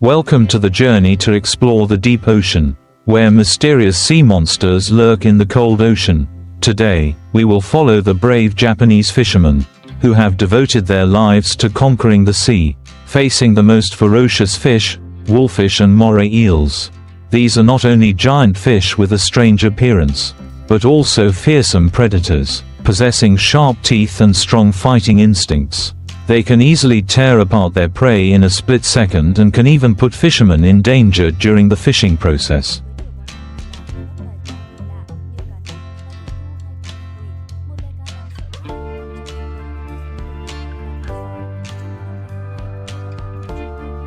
Welcome to the journey to explore the deep ocean, where mysterious sea monsters lurk in the cold ocean. Today, we will follow the brave Japanese fishermen, who have devoted their lives to conquering the sea, facing the most ferocious fish, wolffish and moray eels. These are not only giant fish with a strange appearance, but also fearsome predators, possessing sharp teeth and strong fighting instincts. They can easily tear apart their prey in a split second and can even put fishermen in danger during the fishing process.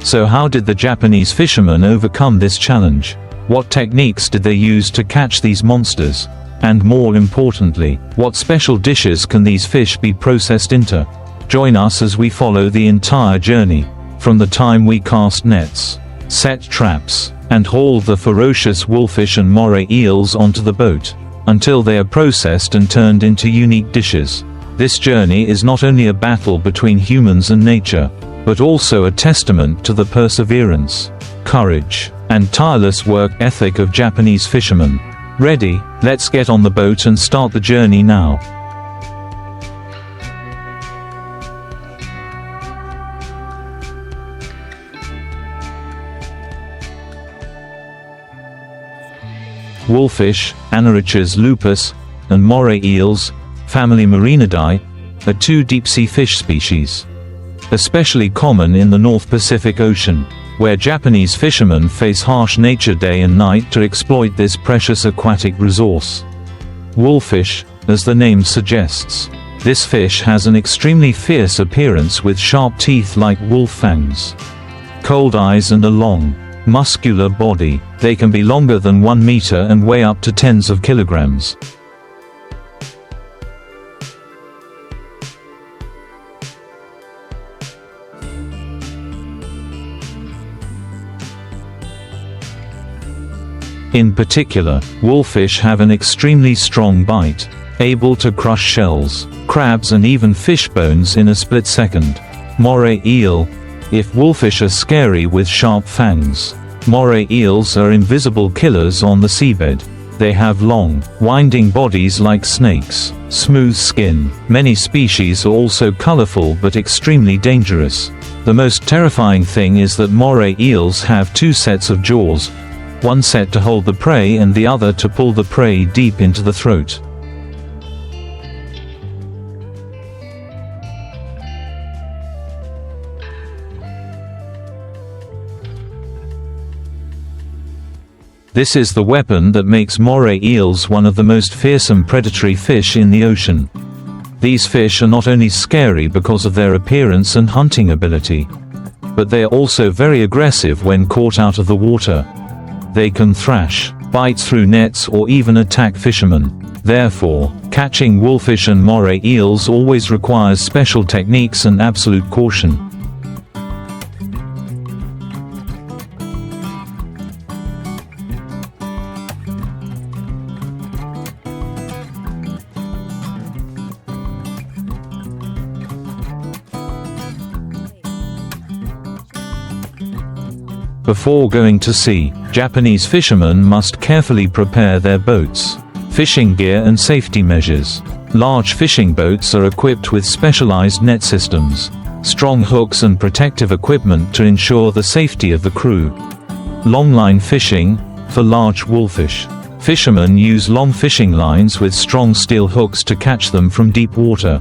So how did the Japanese fishermen overcome this challenge? What techniques did they use to catch these monsters? And more importantly, what special dishes can these fish be processed into? Join us as we follow the entire journey, from the time we cast nets, set traps, and haul the ferocious wolffish and moray eels onto the boat, until they are processed and turned into unique dishes. This journey is not only a battle between humans and nature, but also a testament to the perseverance, courage, and tireless work ethic of Japanese fishermen. Ready? Let's get on the boat and start the journey now. Wolffish, Anorichus lupus, and moray eels, family Marinidae, are two deep-sea fish species. Especially common in the North Pacific Ocean, where Japanese fishermen face harsh nature day and night to exploit this precious aquatic resource. Wolffish, as the name suggests, this fish has an extremely fierce appearance with sharp teeth like wolf fangs, cold eyes and a long, muscular body. They can be longer than 1 meter and weigh up to tens of kilograms. In particular, wolffish have an extremely strong bite, able to crush shells, crabs and even fish bones in a split second. Moray eel. If wolffish are scary with sharp fangs, moray eels are invisible killers on the seabed. They have long, winding bodies like snakes, smooth skin. Many species are also colorful but extremely dangerous. The most terrifying thing is that moray eels have two sets of jaws, one set to hold the prey and the other to pull the prey deep into the throat. This is the weapon that makes moray eels one of the most fearsome predatory fish in the ocean. These fish are not only scary because of their appearance and hunting ability, but they are also very aggressive when caught out of the water. They can thrash, bite through nets or even attack fishermen. Therefore, catching wolffish and moray eels always requires special techniques and absolute caution. Before going to sea, Japanese fishermen must carefully prepare their boats, fishing gear and safety measures. Large fishing boats are equipped with specialized net systems, strong hooks and protective equipment to ensure the safety of the crew. Longline fishing. For large wolffish, fishermen use long fishing lines with strong steel hooks to catch them from deep water.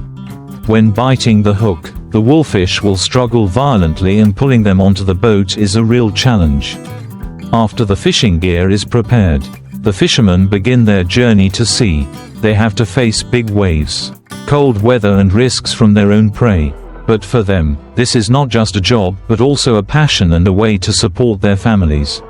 When biting the hook, the wolffish will struggle violently and pulling them onto the boat is a real challenge. After the fishing gear is prepared, the fishermen begin their journey to sea. They have to face big waves, cold weather and risks from their own prey. But for them, this is not just a job but also a passion and a way to support their families.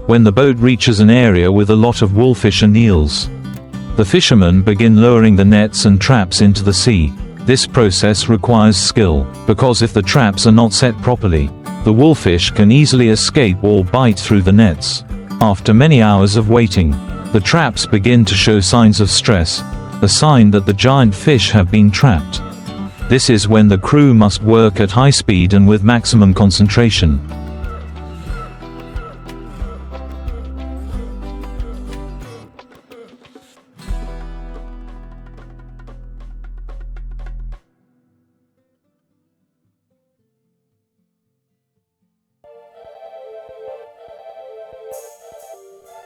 When the boat reaches an area with a lot of wolffish and eels, the fishermen begin lowering the nets and traps into the sea. This process requires skill, because if the traps are not set properly, the wolffish can easily escape or bite through the nets. After many hours of waiting, the traps begin to show signs of stress, a sign that the giant fish have been trapped. This is when the crew must work at high speed and with maximum concentration.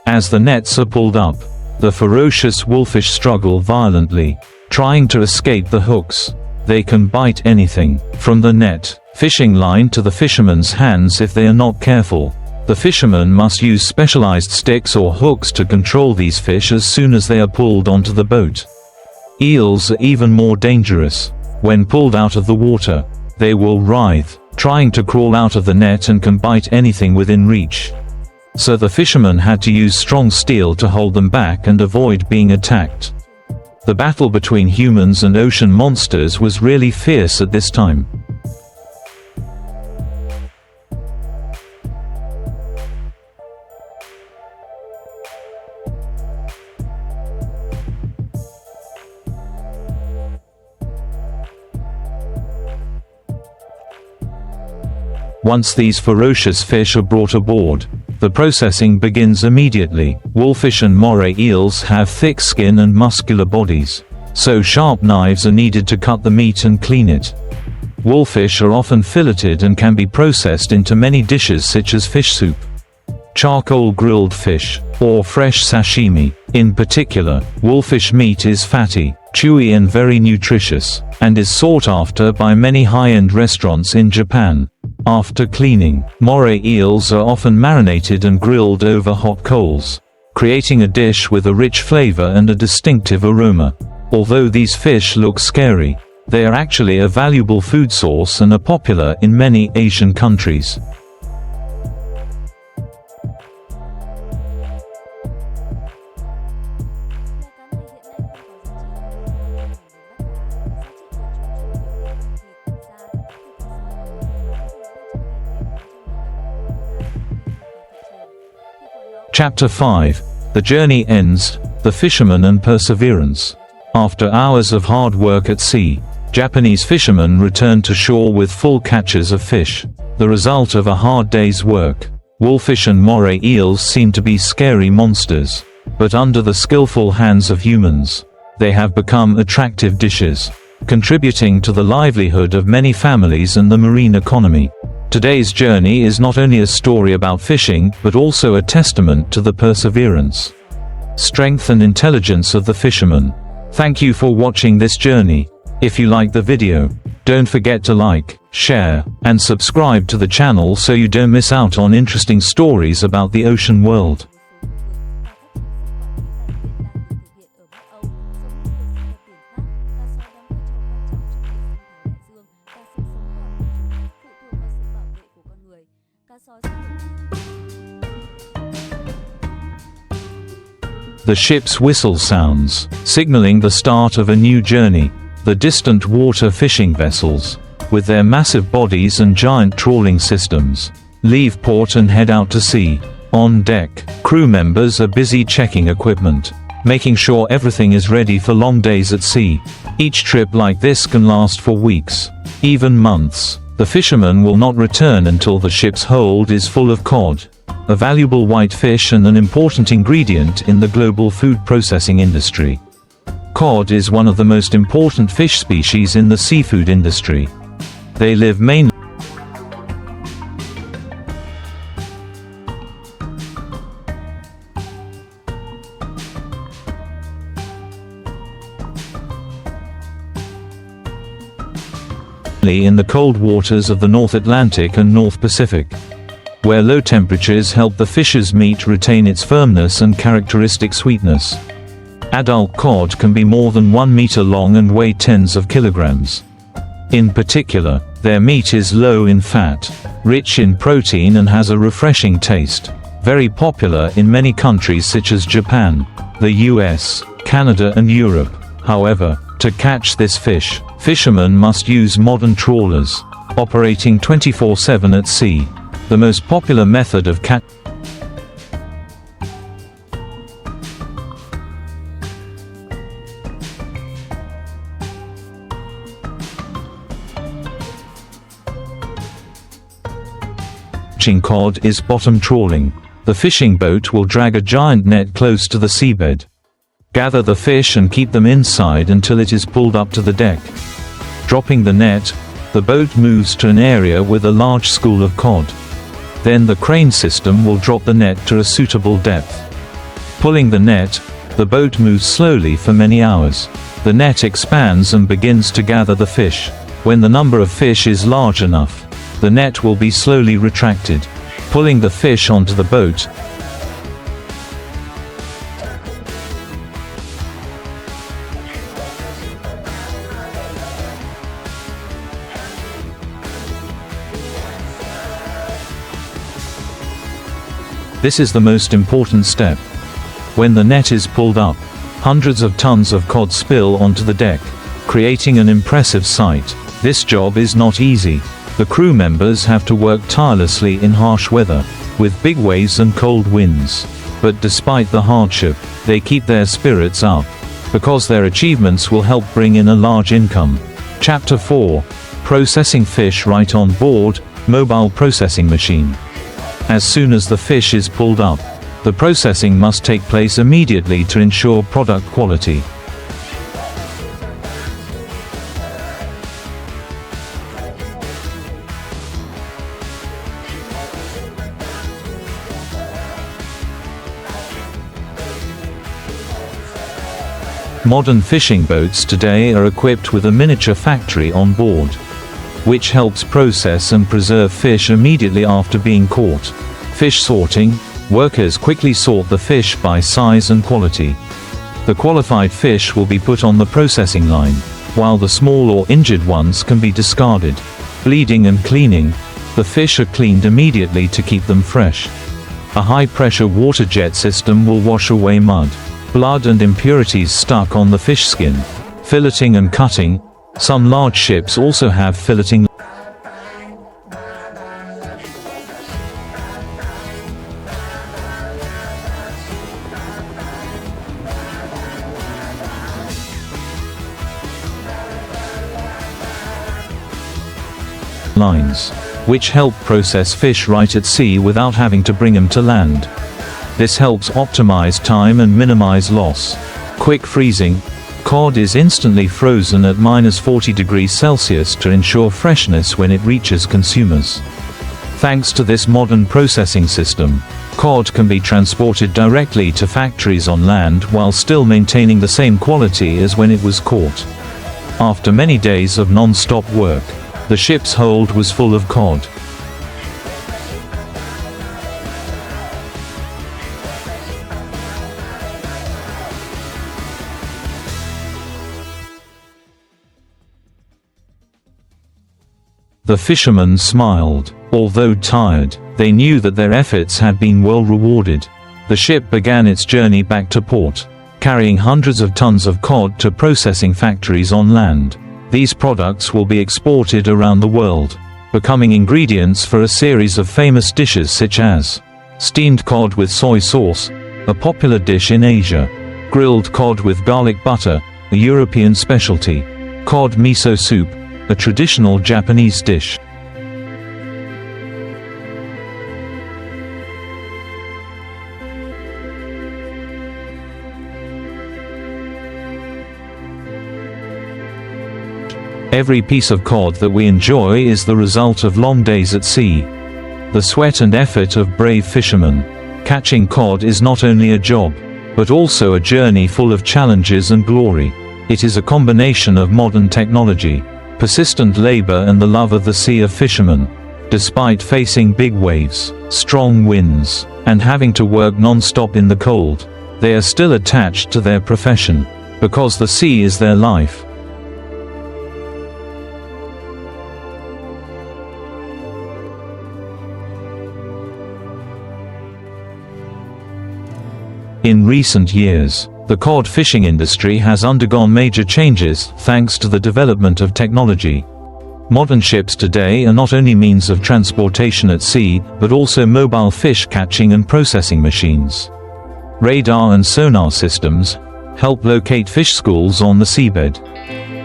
As the nets are pulled up, the ferocious wolfish struggle violently, trying to escape the hooks. They can bite anything, from the net, fishing line to the fisherman's hands if they are not careful. The fisherman must use specialized sticks or hooks to control these fish as soon as they are pulled onto the boat. Eels are even more dangerous. When pulled out of the water, they will writhe, trying to crawl out of the net and can bite anything within reach. So the fisherman had to use strong steel to hold them back and avoid being attacked. The battle between humans and ocean monsters was really fierce at this time. Once these ferocious fish are brought aboard, the processing begins immediately. Wolffish and moray eels have thick skin and muscular bodies, so sharp knives are needed to cut the meat and clean it. Wolffish are often filleted and can be processed into many dishes such as fish soup, charcoal grilled fish, or fresh sashimi. In particular, wolffish meat is fatty, chewy and very nutritious, and is sought after by many high-end restaurants in Japan. After cleaning, moray eels are often marinated and grilled over hot coals, creating a dish with a rich flavor and a distinctive aroma. Although these fish look scary, they are actually a valuable food source and are popular in many Asian countries. Chapter 5. The journey ends, the fisherman and perseverance. After hours of hard work at sea, Japanese fishermen return to shore with full catches of fish, the result of a hard day's work. Wolffish and moray eels seem to be scary monsters, but under the skillful hands of humans, they have become attractive dishes, contributing to the livelihood of many families and the marine economy. Today's journey is not only a story about fishing, but also a testament to the perseverance, strength and intelligence of the fishermen. Thank you for watching this journey. If you like the video, don't forget to like, share, and subscribe to the channel so you don't miss out on interesting stories about the ocean world. The ship's whistle sounds, signaling the start of a new journey. The distant water fishing vessels, with their massive bodies and giant trawling systems, leave port and head out to sea. On deck, crew members are busy checking equipment, making sure everything is ready for long days at sea. Each trip like this can last for weeks, even months. The fishermen will not return until the ship's hold is full of cod, a valuable white fish and an important ingredient in the global food processing industry. Cod is one of the most important fish species in the seafood industry. They live mainly in the cold waters of the North Atlantic and North Pacific, where low temperatures help the fish's meat retain its firmness and characteristic sweetness. Adult cod can be more than 1 meter long and weigh tens of kilograms. In particular, their meat is low in fat, rich in protein and has a refreshing taste. Very popular in many countries such as Japan, the US, Canada and Europe. However, to catch this fish, fishermen must use modern trawlers, operating 24/7 at sea. The most popular method of catching cod is bottom trawling. The fishing boat will drag a giant net close to the seabed. Gather the fish and keep them inside until it is pulled up to the deck. Dropping the net, the boat moves to an area with a large school of cod. Then the crane system will drop the net to a suitable depth. Pulling the net, the boat moves slowly for many hours. The net expands and begins to gather the fish. When the number of fish is large enough, the net will be slowly retracted, pulling the fish onto the boat. This is the most important step. When the net is pulled up, hundreds of tons of cod spill onto the deck, creating an impressive sight. This job is not easy. The crew members have to work tirelessly in harsh weather, with big waves and cold winds. But despite the hardship, they keep their spirits up, because their achievements will help bring in a large income. Chapter 4. Processing fish right on board, mobile processing machine. As soon as the fish is pulled up, the processing must take place immediately to ensure product quality. Modern fishing boats today are equipped with a miniature factory on board, which helps process and preserve fish immediately after being caught. Fish sorting. Workers quickly sort the fish by size and quality. The qualified fish will be put on the processing line, while the small or injured ones can be discarded. Bleeding and cleaning. The fish are cleaned immediately to keep them fresh. A high-pressure water jet system will wash away mud, blood and impurities stuck on the fish skin. Filleting and cutting. Some large ships also have filleting lines, which help process fish right at sea without having to bring them to land. This helps optimize time and minimize loss. Quick freezing. Cod is instantly frozen at -40°C to ensure freshness when it reaches consumers. Thanks to this modern processing system, cod can be transported directly to factories on land while still maintaining the same quality as when it was caught. After many days of non-stop work, the ship's hold was full of cod. The fishermen smiled. Although tired, they knew that their efforts had been well rewarded. The ship began its journey back to port, carrying hundreds of tons of cod to processing factories on land. These products will be exported around the world, becoming ingredients for a series of famous dishes such as steamed cod with soy sauce, a popular dish in Asia; grilled cod with garlic butter, a European specialty; cod miso soup, a traditional Japanese dish. Every piece of cod that we enjoy is the result of long days at sea. The sweat and effort of brave fishermen. Catching cod is not only a job, but also a journey full of challenges and glory. It is a combination of modern technology, persistent labor and the love of the sea of fishermen. Despite facing big waves, strong winds, and having to work non-stop in the cold, they are still attached to their profession, because the sea is their life. In recent years, the cod fishing industry has undergone major changes thanks to the development of technology. Modern ships today are not only means of transportation at sea, but also mobile fish catching and processing machines. Radar and sonar systems help locate fish schools on the seabed,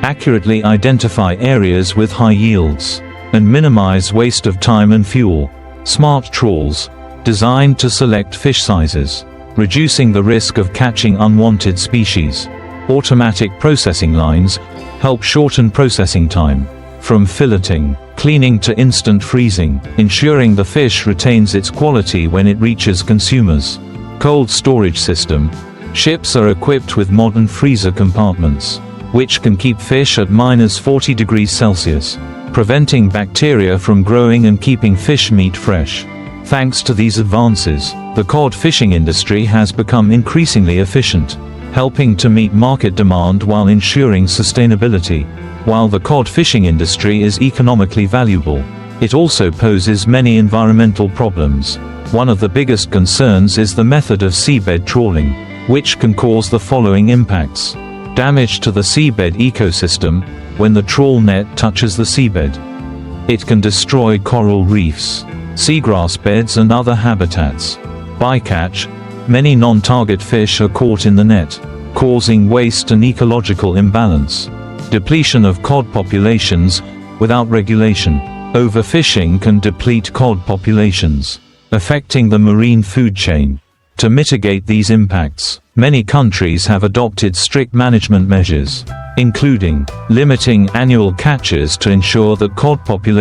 accurately identify areas with high yields, and minimize waste of time and fuel. Smart trawls, designed to select fish sizes, reducing the risk of catching unwanted species. Automatic processing lines help shorten processing time, from filleting, cleaning to instant freezing, ensuring the fish retains its quality when it reaches consumers. Cold storage system. Ships are equipped with modern freezer compartments, which can keep fish at -40 degrees Celsius, preventing bacteria from growing and keeping fish meat fresh. Thanks to these advances, the cod fishing industry has become increasingly efficient, helping to meet market demand while ensuring sustainability. While the cod fishing industry is economically valuable, it also poses many environmental problems. One of the biggest concerns is the method of seabed trawling, which can cause the following impacts. Damage to the seabed ecosystem. When the trawl net touches the seabed, it can destroy coral reefs, seagrass beds and other habitats. Bycatch. Many non-target fish are caught in the net, causing waste and ecological imbalance. Depletion of cod populations. Without regulation, overfishing can deplete cod populations, affecting the marine food chain. To mitigate these impacts, many countries have adopted strict management measures, including limiting annual catches to ensure that cod populations